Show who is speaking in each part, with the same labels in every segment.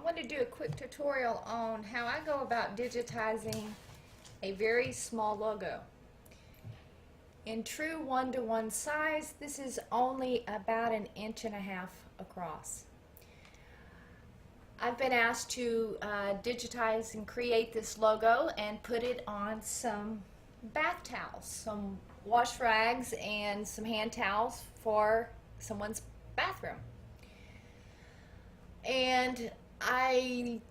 Speaker 1: want to do a quick tutorial on how I go about digitizing a very small logo. In true 1-to-1 size, this is only about 1.5 inches across. I've been asked to digitize and create this logo and put it on some bath towels, some wash rags and some hand towels for someone's bathroom. And I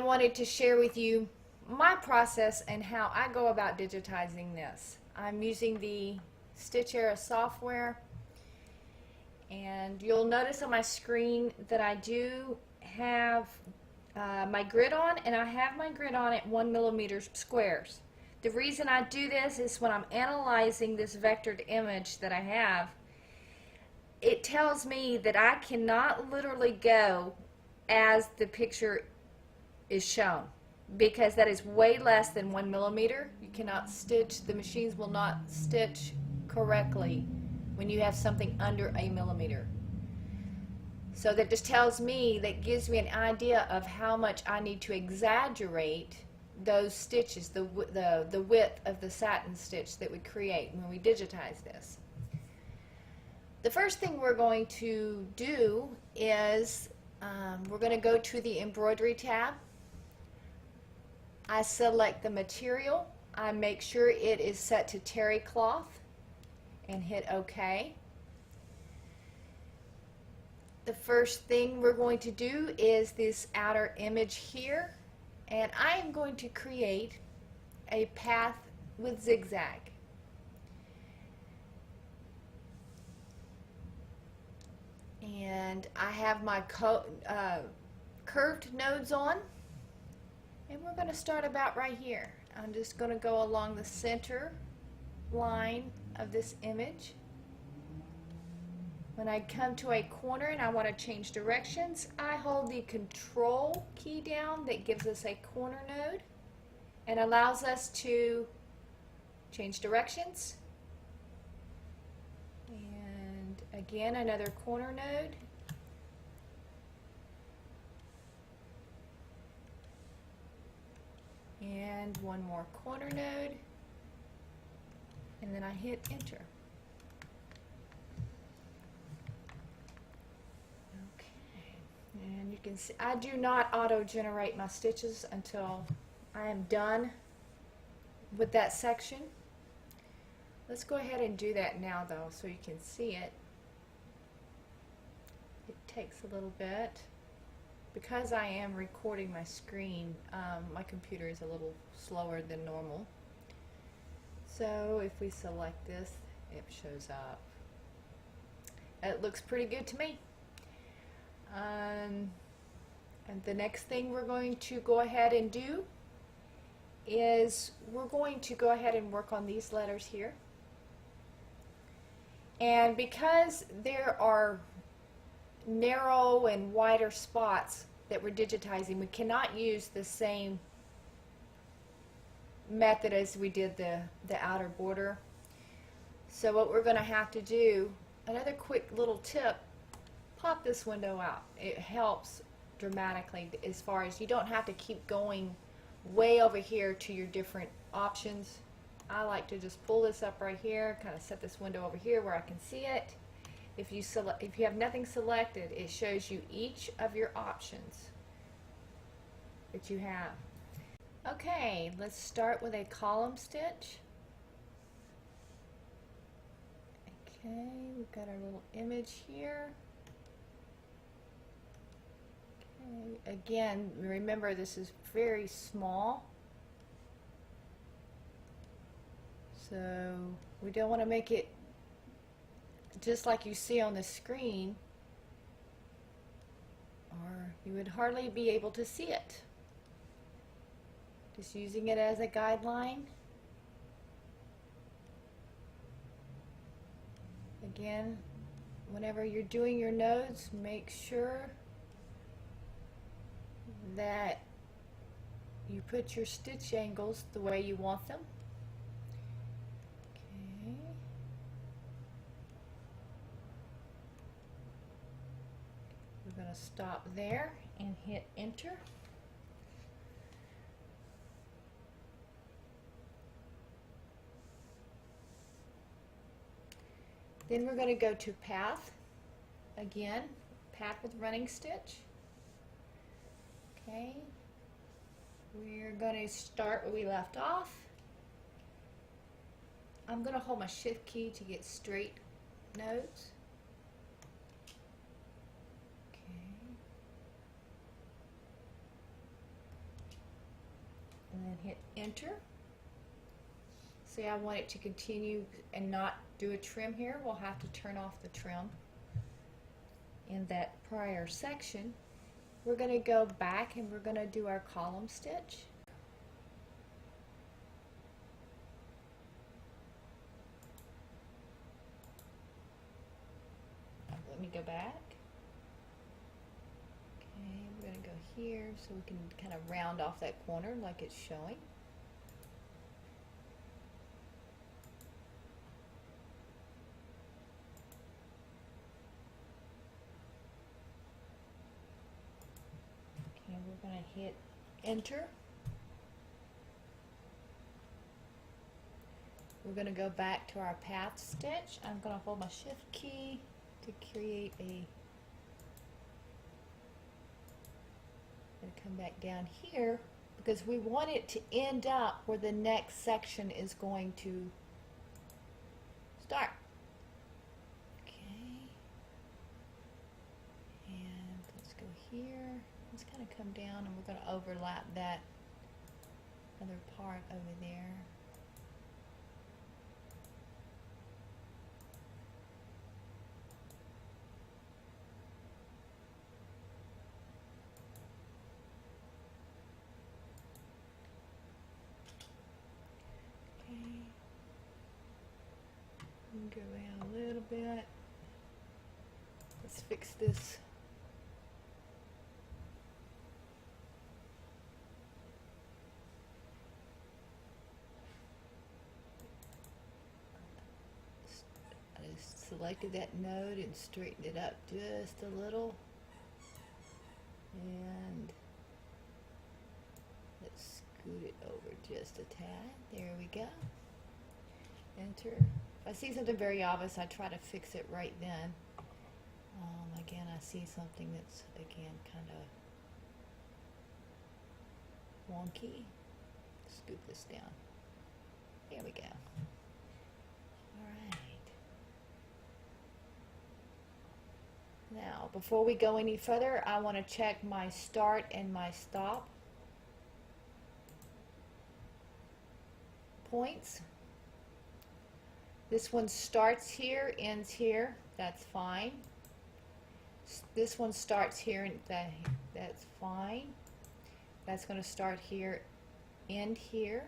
Speaker 1: wanted to share with you my process and how I go about digitizing this. I'm using the Stitch Era software, and you'll notice on my screen that I do have my grid on, and I have my grid on at 1mm squares. The reason I do this is when I'm analyzing this vectored image that I have, it tells me that I cannot literally go as the picture is shown, because that is way less than 1mm. You cannot stitch, the machines will not stitch correctly when you have something under 1mm. So that just tells me, that gives me an idea of how much I need to exaggerate those stitches, the width of the satin stitch that we create when we digitize this. The first thing we're going to do is we're going to go to the embroidery tab. I select the material. I make sure it is set to terry cloth and hit OK. The first thing we're going to do is this outer image here, and I am going to create a path with zigzag. And I have my curved nodes on, and we're going to start about right here. I'm just going to go along the center line of this image. When I come to a corner and I want to change directions, I hold the Control key down that gives us a corner node and allows us to change directions. Again, another corner node. And one more corner node. And then I hit enter. Okay. And you can see I do not auto-generate my stitches until I am done with that section. Let's go ahead and do that now though, so you can see it. It takes a little bit. Because I am recording my screen, my computer is a little slower than normal. So if we select this, it shows up. It looks pretty good to me. And the next thing we're going to go ahead and do is we're going to go ahead and work on these letters here. And because there are narrow and wider spots that we're digitizing, we cannot use the same method as we did the outer border. So what we're going to have to do, another quick little tip, pop this window out. It helps dramatically as far as you don't have to keep going way over here to your different options. I like to just pull this up right here, kind of set this window over here where I can see it. If you have nothing selected, it shows you each of your options that you have. Okay, let's start with a column stitch. Okay, we've got our little image here. Okay, again, remember this is very small, so we don't want to make it just like you see on the screen, or you would hardly be able to see it. Just using it as a guideline. Again, whenever you're doing your nodes, make sure that you put your stitch angles the way you want them. Okay. We're going to stop there and hit enter. Then we're going to go to path. Again, path with running stitch. Okay. We're going to start where we left off. I'm going to hold my shift key to get straight nodes. Okay. And then hit enter. Say I want it to continue and not do a trim here. We'll have to turn off the trim in that prior section. We're going to go back and we're going to do our column stitch. Let me go back. Okay, we're going to go here so we can kind of round off that corner like it's showing. Okay, we're going to hit enter. We're going to go back to our path stitch. I'm going to hold my shift key to create a, and come back down here because we want it to end up where the next section is going to start. Okay, and let's go here. Let's kind of come down and we're going to overlap that other part over there. Go around a little bit. Let's fix this. I just selected that node and straightened it up just a little. And let's scoot it over just a tad. There we go. Enter. If I see something very obvious, I try to fix it right then. Again, I see something that's, again, kind of wonky. Scoop this down. There we go. All right. Now, before we go any further, I want to check my start and my stop points. This one starts here, ends here. That's fine. This one starts here, and that's fine. That's going to start here, end here.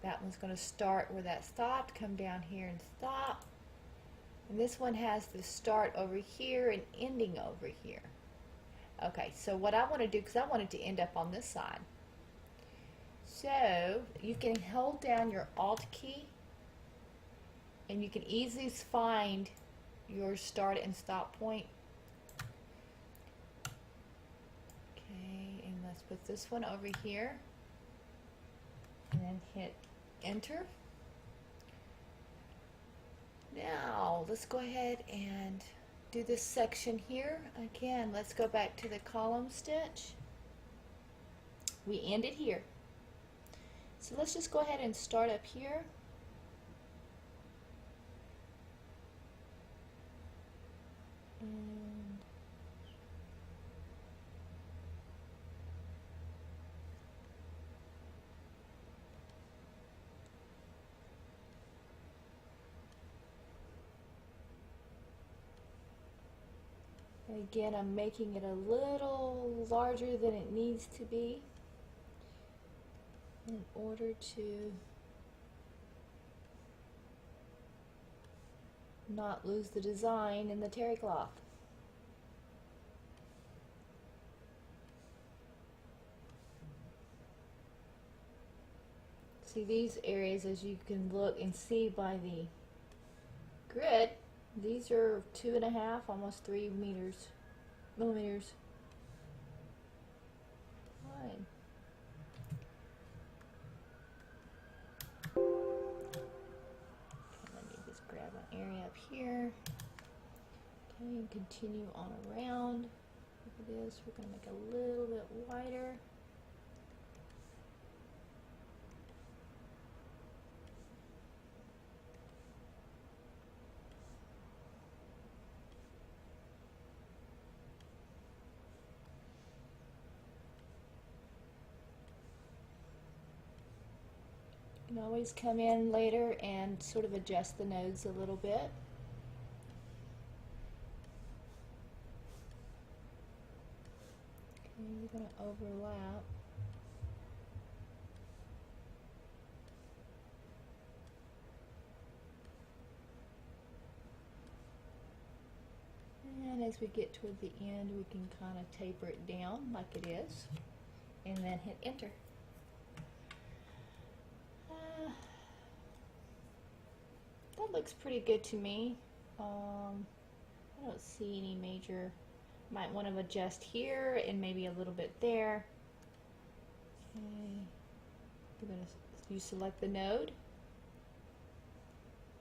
Speaker 1: That one's going to start where that stopped, come down here and stop. And this one has the start over here and ending over here. Okay, so what I want to do, because I want it to end up on this side. So you can hold down your Alt key and you can easily find your start and stop point. Okay, and let's put this one over here and then hit enter. Now let's go ahead and do this section here. Again, let's go back to the column stitch. We ended here. So let's just go ahead and start up here. And again, I'm making it a little larger than it needs to be in order to not lose the design in the terry cloth. See, these areas, as you can look and see by the grid, these are 2.5, almost 3 meters millimeters. Fine. Okay, let me just grab an area up here. Okay, and continue on around. Look at this. We're going to make a little bit wider. You can always come in later and sort of adjust the nodes a little bit. Okay, we're going to overlap. And as we get toward the end, we can kind of taper it down like it is, and then hit enter. That looks pretty good to me. I don't see any major, might want to adjust here and maybe a little bit there. Okay, you select the node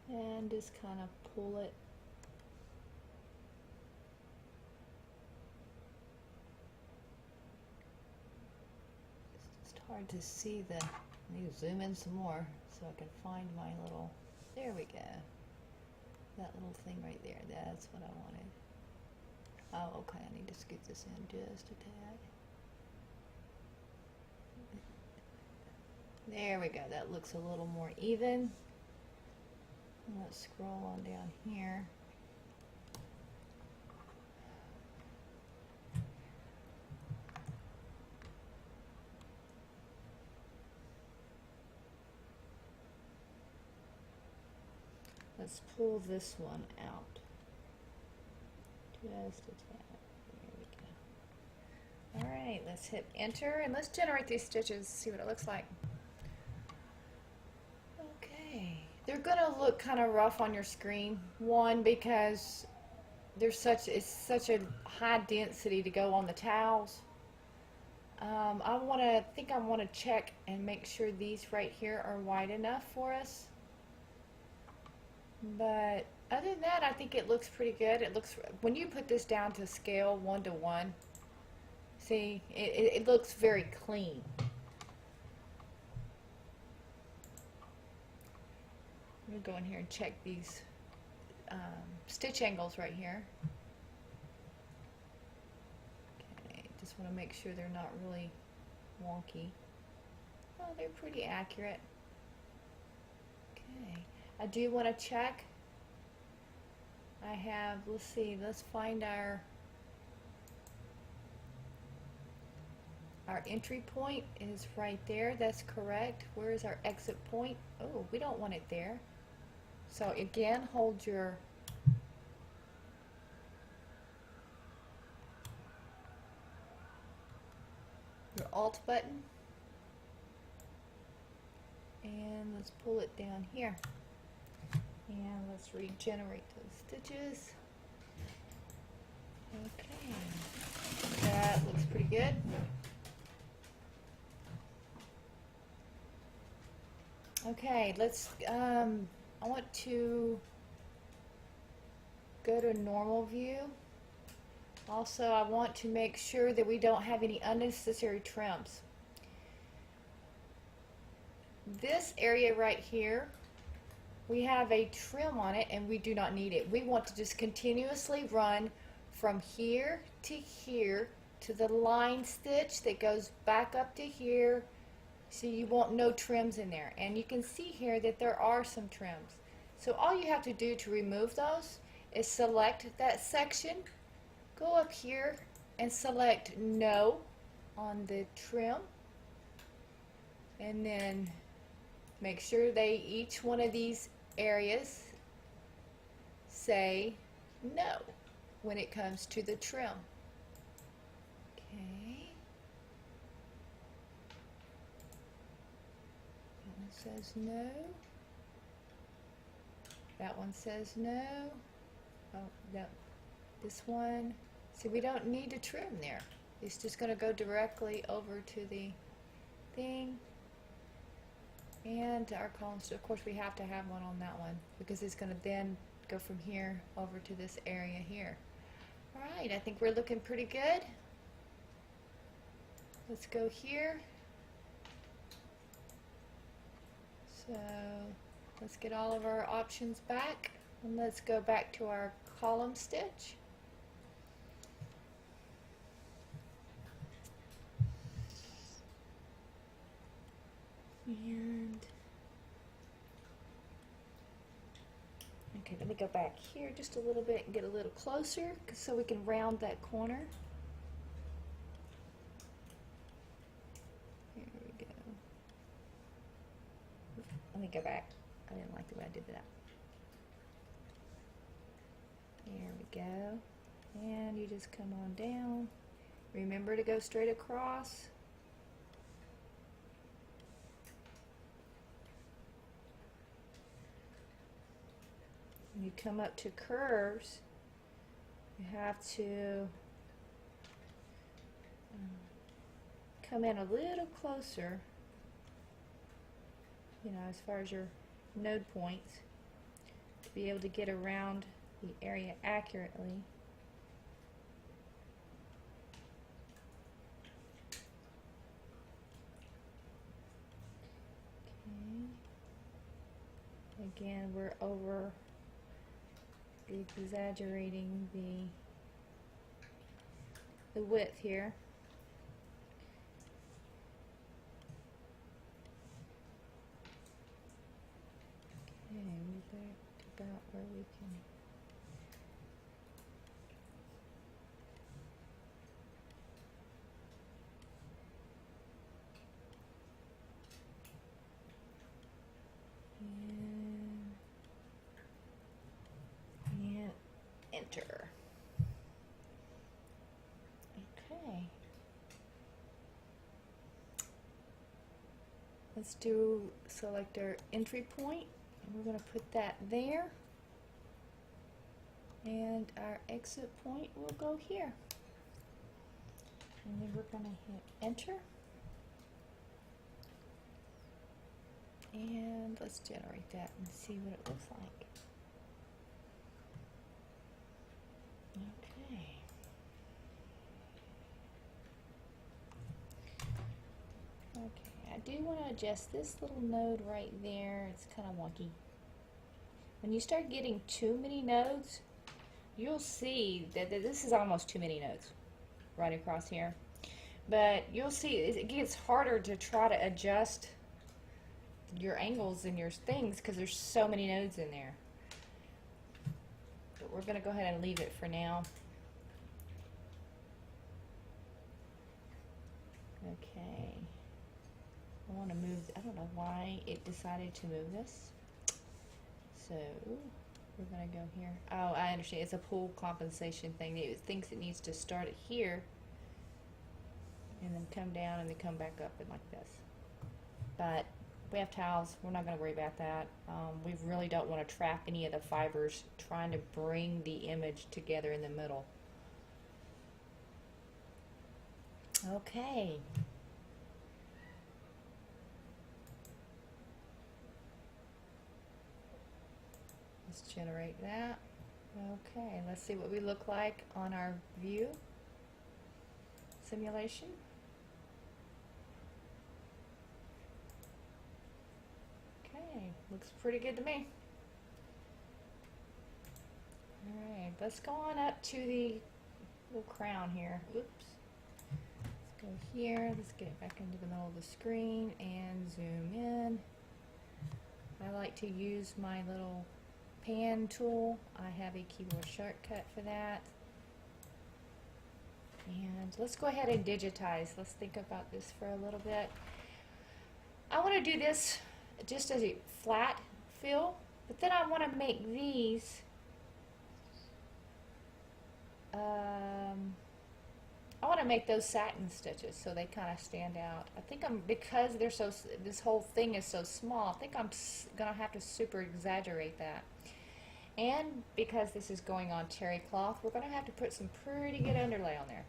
Speaker 1: and just kind of pull it. It's just hard to see the, I need to zoom in some more so I can find my little, there we go. That little thing right there, that's what I wanted. Oh, okay, I need to scoot this in just a tad. There we go, that looks a little more even. Let's scroll on down here. Let's pull this one out. Just a tad. There we go. Alright, let's hit enter and let's generate these stitches, see what it looks like. Okay. They're gonna look kind of rough on your screen. One, because it's such a high density to go on the towels. I think I want to check and make sure these right here are wide enough for us. But other than that, I think it looks pretty good. It looks, when you put this down to scale 1:1, see, it looks very clean. I'm going to go in here and check these stitch angles right here. Okay, just want to make sure they're not really wonky. Oh, they're pretty accurate. Okay. I do want to check. I have, let's see, let's find our entry point is right there. That's correct. Where is our exit point? Oh, we don't want it there. So again, hold your Alt button and let's pull it down here. And let's regenerate those stitches. Okay, that looks pretty good. Okay, let's, I want to go to normal view. Also, I want to make sure that we don't have any unnecessary trims. This area right here, we have a trim on it and we do not need it. We want to just continuously run from here to the line stitch that goes back up to here, so you want no trims in there. And you can see here that there are some trims. So all you have to do to remove those is select that section, go up here and select no on the trim, and then make sure each one of these areas say no when it comes to the trim. Okay. That one says no. That one says no. Oh, no. This one See, we don't need to trim there. It's just going to go directly over to the thing. And our columns, of course we have to have one on that one because it's going to then go from here over to this area here. Alright, I think we're looking pretty good. Let's go here. So let's get all of our options back and let's go back to our column stitch. And okay, let me go back here just a little bit and get a little closer so we can round that corner. Here we go. Let me go back. I didn't like the way I did that. There we go. And you just come on down. Remember to go straight across. When you come up to curves, you have to come in a little closer, you know, as far as your node points, to be able to get around the area accurately. Okay. Again, we're over exaggerating the width here. Okay, we're back to about where we can. And enter. Okay. Let's select our entry point, and we're going to put that there. And our exit point will go here. And then we're going to hit enter. And let's generate that and see what it looks like. Okay. Okay, I do want to adjust this little node right there. It's kind of wonky. When you start getting too many nodes, you'll see that this is almost too many nodes right across here. But you'll see it gets harder to try to adjust your angles and your things because there's so many nodes in there. But we're going to go ahead and leave it for now. Okay. I want to move, I don't know why it decided to move this. So we're going to go here. Oh, I understand. It's a pull compensation thing. It thinks it needs to start it here and then come down and then come back up and like this. But we have towels. We're not going to worry about that. We really don't want to trap any of the fibers trying to bring the image together in the middle. Okay. Let's generate that. Okay, let's see what we look like on our view simulation. Okay, looks pretty good to me. Alright, let's go on up to the little crown here. Oops. Let's go here. Let's get it back into the middle of the screen and zoom in. I like to use my little pan tool. I have a keyboard shortcut for that. And let's go ahead and digitize. Let's think about this for a little bit. I want to do this just as a flat fill, but then I want to make these I want to make those satin stitches so they kind of stand out. I think because they're this whole thing is so small, I think I'm gonna have to super exaggerate that. And because this is going on terry cloth, we're going to have to put some pretty good underlay on there.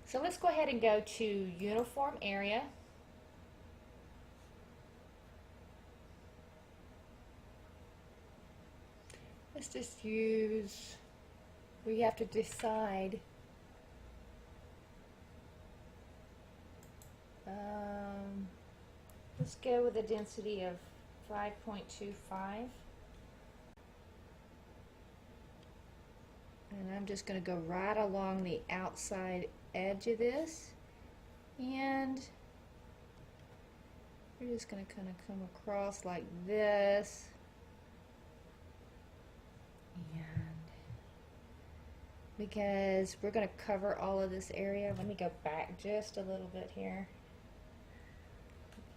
Speaker 1: So let's go ahead and go to uniform area. Let's just use, we have to decide let's go with a density of 5.25. And I'm just going to go right along the outside edge of this, and we're just going to kind of come across like this, and because we're going to cover all of this area, let me go back just a little bit here,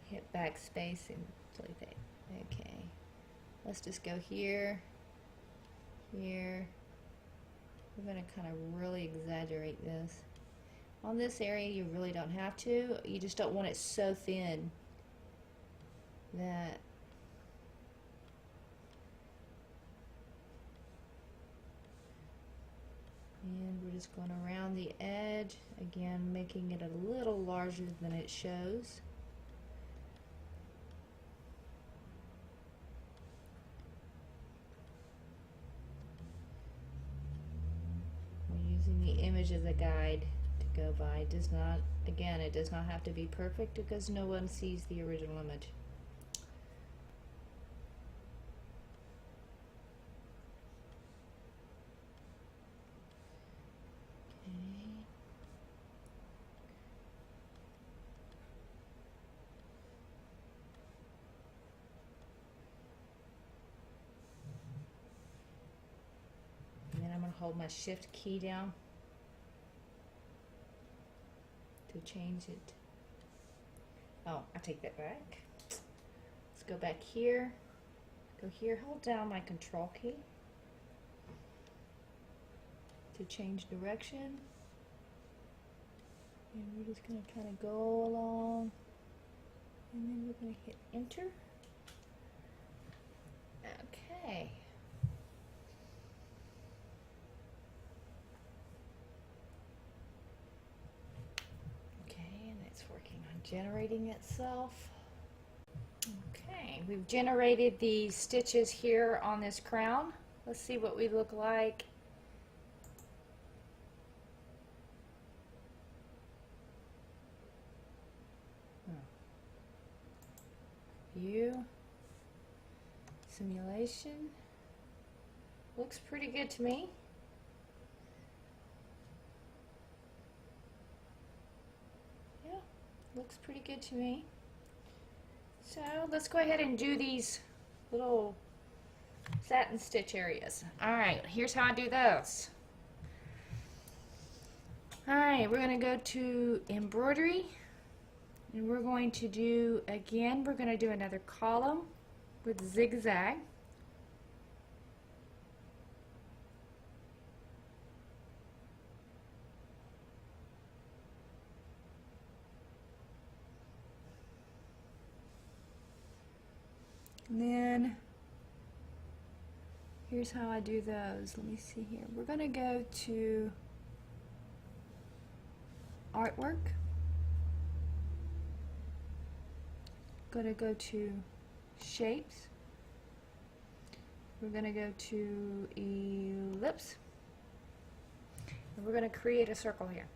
Speaker 1: hit backspace and delete that. Okay, let's just go here, here. We're going to kind of really exaggerate this. On this area you really don't have to, you just don't want it so thin that and we're just going around the edge, again making it a little larger than it shows. Using the image as a guide to go by. It does not, again, it does not have to be perfect because no one sees the original image. Okay. And then I'm going to hold my shift key down to change it. Oh, I take that back. Let's go back here. Go here, hold down my control key to change direction. And we're just going to kind of go along. And then we're going to hit enter. Okay. Generating itself. Okay, we've generated the stitches here on this crown. Let's see what we look like. View, simulation. Looks pretty good to me. Looks pretty good to me. So let's go ahead and do these little satin stitch areas. Alright, here's how I do those. Alright, we're going to go to embroidery, and we're going to do, again, we're going to do another column with zigzag. And then here's how I do those. Let me see here. We're going to go to artwork. Going to go to shapes. We're going to go to ellipse. And we're going to create a circle here.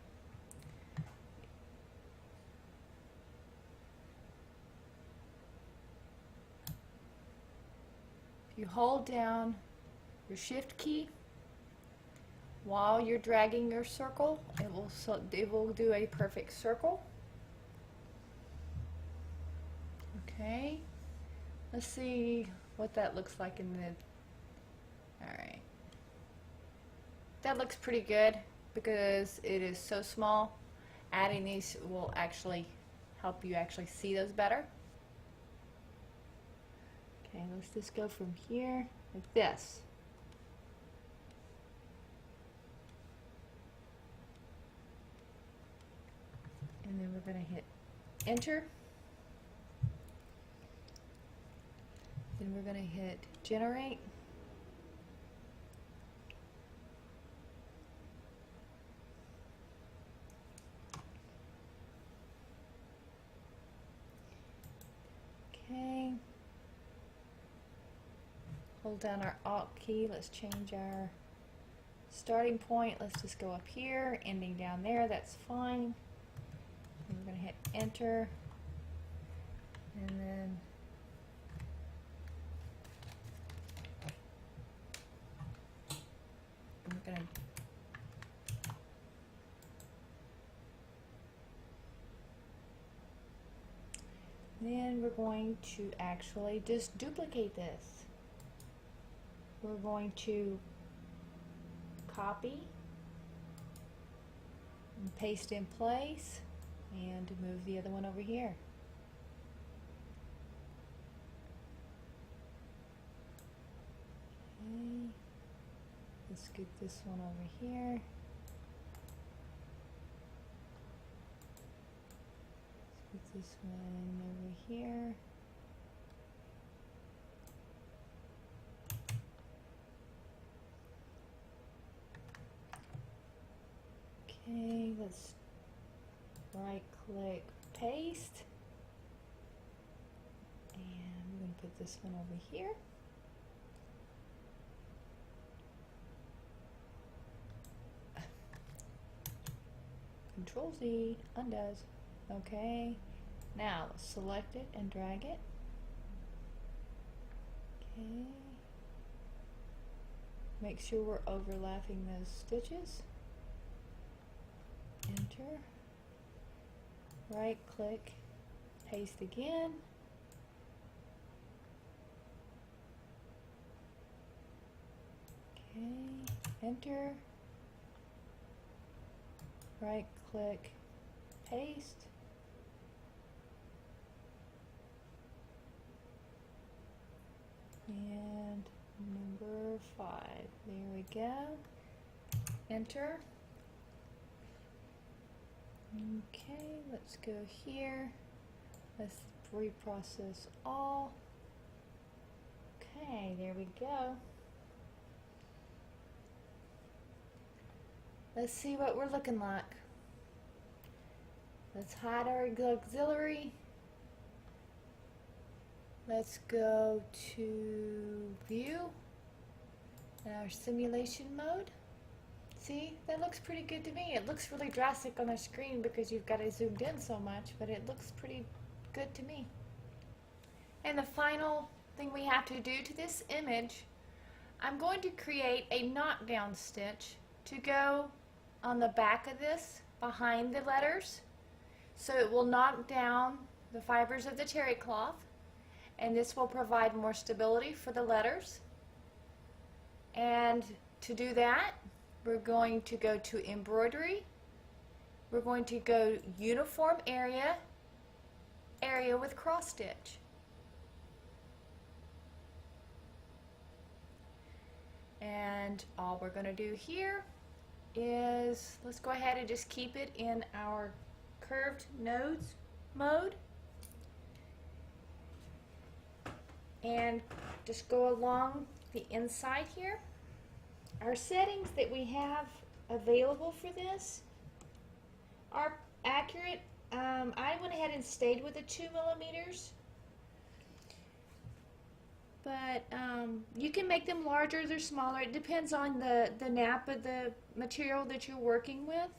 Speaker 1: You hold down your shift key while you're dragging your circle, it will do a perfect circle. Okay, let's see what that looks like in the, alright, that looks pretty good because it is so small. Adding these will actually help you actually see those better. Okay, let's just go from here like this. And then we're going to hit enter. Then we're going to hit generate. hold down our Alt key. Let's change our starting point. Let's just go up here, ending down there. That's fine. And we're going to hit enter, and then we're going to then we're going to actually just duplicate this. We're going to copy and paste in place and move the other one over here. Okay. Let's get this one over here. Let's get this one over here. Okay, let's right click, paste, and we're going to put this one over here. Control Z undoes. Okay, now let's select it and drag it. Okay, make sure we're overlapping those stitches. Enter, right click, paste again, okay, enter, right click, paste, and number 5, there we go, enter. Okay, let's go here. Let's reprocess all. Okay, there we go. Let's see what we're looking like. Let's hide our auxiliary. Let's go to view and our simulation mode. See, that looks pretty good to me. It looks really drastic on the screen because you've got it zoomed in so much, but it looks pretty good to me. And the final thing we have to do to this image, I'm going to create a knockdown stitch to go on the back of this, behind the letters, so it will knock down the fibers of the terry cloth, and this will provide more stability for the letters. And to do that, we're going to go to embroidery. We're going to go uniform area with cross stitch. And all we're going to do here is, let's go ahead and just keep it in our curved nodes mode. And just go along the inside here. Our settings that we have available for this are accurate. I went ahead and stayed with the 2 millimeters, but you can make them larger or smaller. It depends on the nap of the material that you're working with.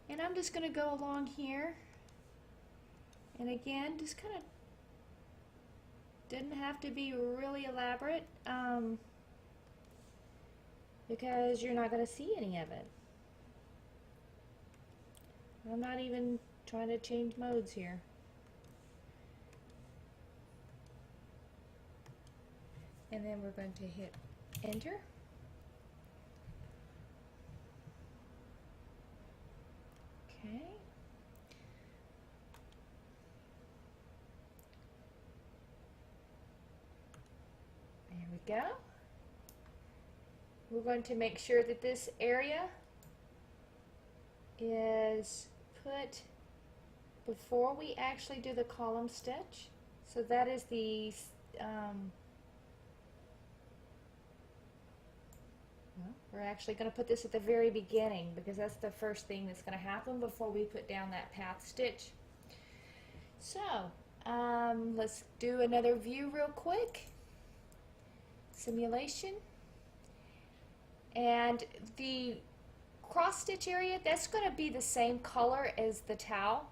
Speaker 1: And I'm just going to go along here, and again, just kind of didn't have to be really elaborate. Because you're not going to see any of it. I'm not even trying to change modes here. And then we're going to hit enter. Okay. There we go. We're going to make sure that this area is put before we actually do the column stitch. So that is the well, we're actually going to put this at the very beginning because that's the first thing that's going to happen before we put down that path stitch. So let's do another view real quick. simulation. And the cross stitch area, that's going to be the same color as the towel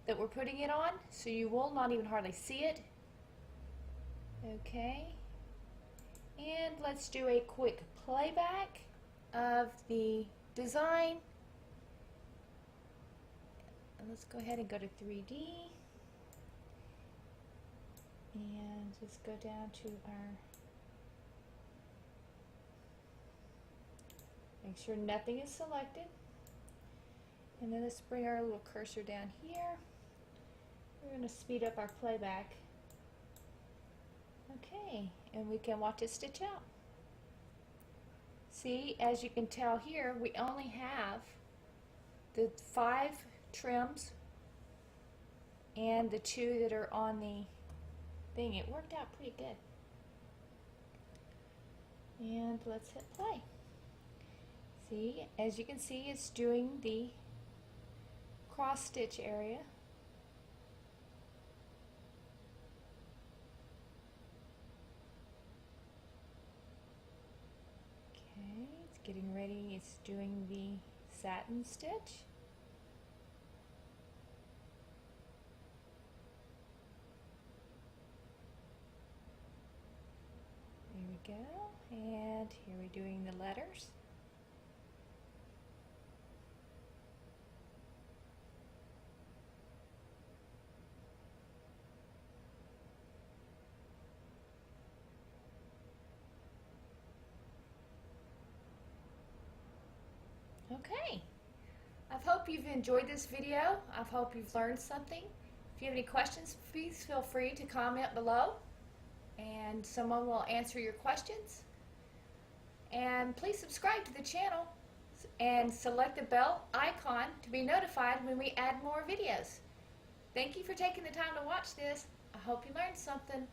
Speaker 1: that we're putting it on, so you will not even hardly see it. Okay, and let's do a quick playback of the design. Let's go ahead and go to 3D and just go down to our, make sure nothing is selected, and then let's bring our little cursor down here. We're going to speed up our playback. Okay, and we can watch it stitch out. See, as you can tell here, we only have the 5 trims and the 2 that are on the thing. It worked out pretty good. And let's hit play. See, as you can see, it's doing the cross stitch area. Okay, it's getting ready. It's doing the satin stitch. There we go. And here we're doing the letters. Okay, I hope you've enjoyed this video. I hope you've learned something. If you have any questions, please feel free to comment below and someone will answer your questions. And please subscribe to the channel and select the bell icon to be notified when we add more videos. Thank you for taking the time to watch this. I hope you learned something.